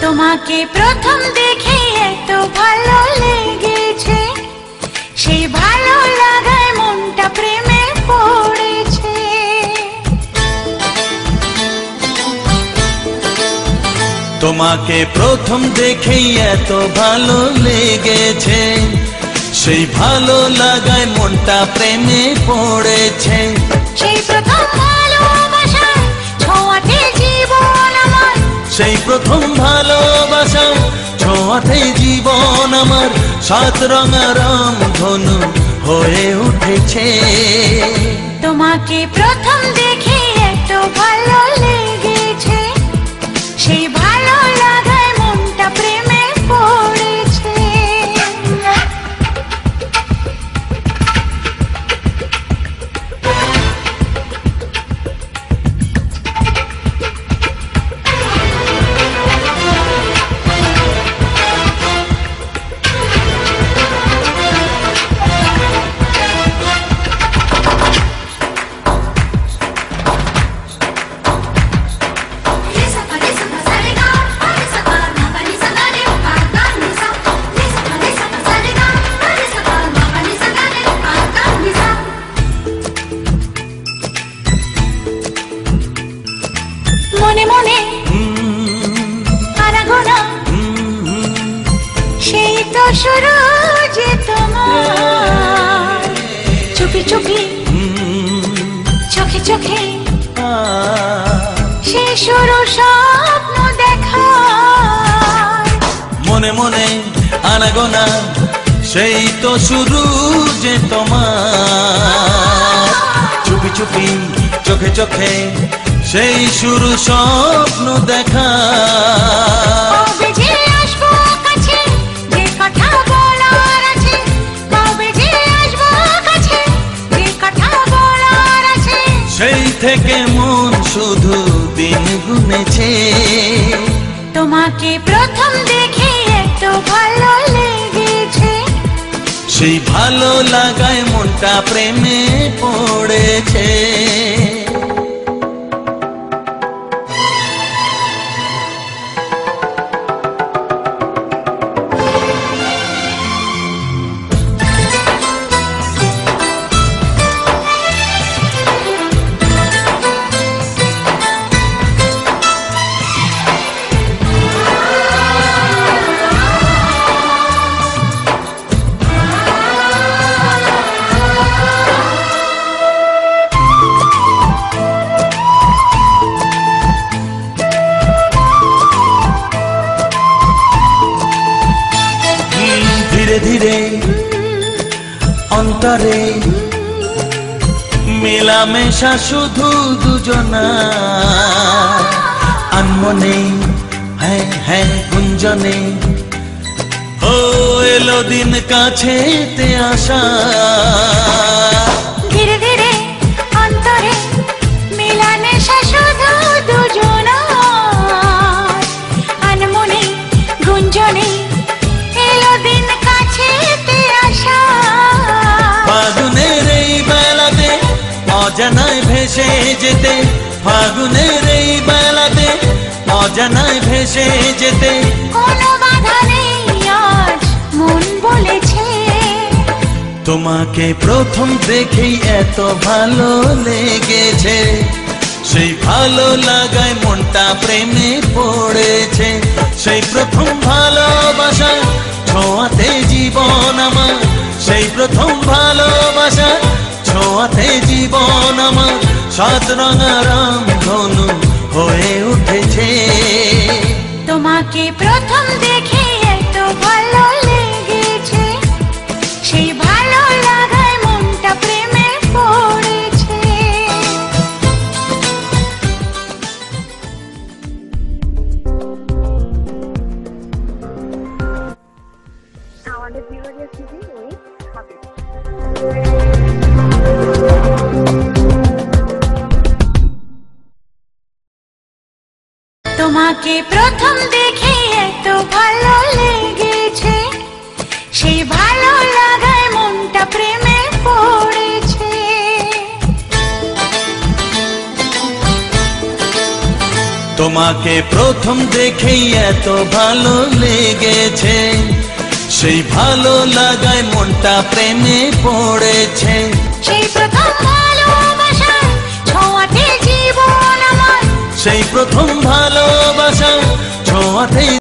তোমাকে প্রথম দেখে এত ভালো লেগেছে, সেই ভালো লাগায় মনটা প্রেমে পড়েছে। তোমাকে প্রথম দেখেই এত ভালো লেগেছে, সেই ভালো লাগায় মনটা প্রেমে পড়েছে। সেই প্রথম ভালোবাসায় ছোঁয়াতে জীবন আমার, সেই প্রথম ভালোবাসা ছোঁয়াতে জীবন আমার, সাত রঙা রামধনু হয়ে উঠেছে। তোমাকে প্রথম দেখে এত ভালো লেগেছে, সেই ভালো লাগায় মনটা প্রেমে পড়েছে। মনে মনে আনাগোনা, সেই তো শুরু যে তোমার, চুপি চুপি চোখে চোখে, সেই শুরু স্বপ্ন দেখা। মনে মনে আনাগোনা, সেই তো শুরু যে তোমার, চুপি চুপি চোখে চোখে, সেই শুরু স্বপ্ন দেখা। কবে যে আসবো কাছে, যে কথা বলার আছে, কবে যে আসবো কাছে, যে কথা বলার আছে, সেই থেকে মন শুধু দিন গুনেছে। তোমাকে প্রথম দেখে এত ভালো লেগেছে, সেই ভালো লাগায় মনটা প্রেমে পড়েছে। ধীরে ধীরে অন্তরে মেলামেশা শুধু দুজনা, আনমনে হ্যাঁ হ্যাঁ গুঞ্জনে, ও এলো দিন কাছেতে আসা। ধীরে ধীরে অন্তরে মেলামেশা শুধু দুজনার, আনমনে গুঞ্জনে, এলো দিন কাছেতে আসা। ফাগুনের এই বেলাতে অজানায় ভেসে যেতে, ফাগুনের এই বেলাতে অজানায় ভেসে যেতে, কোনো বাধা নেই আজ মন বলেছে। তোমাকে প্রথম দেখেই এত ভালো লেগেছে, সেই ভালো লাগায় মনটা প্রেমে পড়েছে। সেই প্রথম ভালোবাসা ছোঁয়াতে জীবন আমার, সেই প্রথম ভালোবাসা ছোঁয়াতে জীবন আমার, সাত রঙা রামধনু হয়ে উঠেছে। তোমাকে প্রথম দেখে এত ভালো লেগেছে, সেই ভালো লাগায় মনটা প্রেমে পড়েছে। আমাদের বিভাগের টিভি ওই হবে। তোমাকে প্রথম দেখে এত ভালো লেগেছে, সেই ভালো লাগায় মনটা প্রেমে পড়েছে। তোমাকে তোমাকে প্রথম দেখেই এত ভালো লেগেছে, সেই ভালো লাগায় মনটা প্রেমে পড়েছে। সেই প্রথম ভালোবাসার ছোঁয়াতে জীবন আমার, সেই প্রথম ভালোবাসা ছোঁয়াতে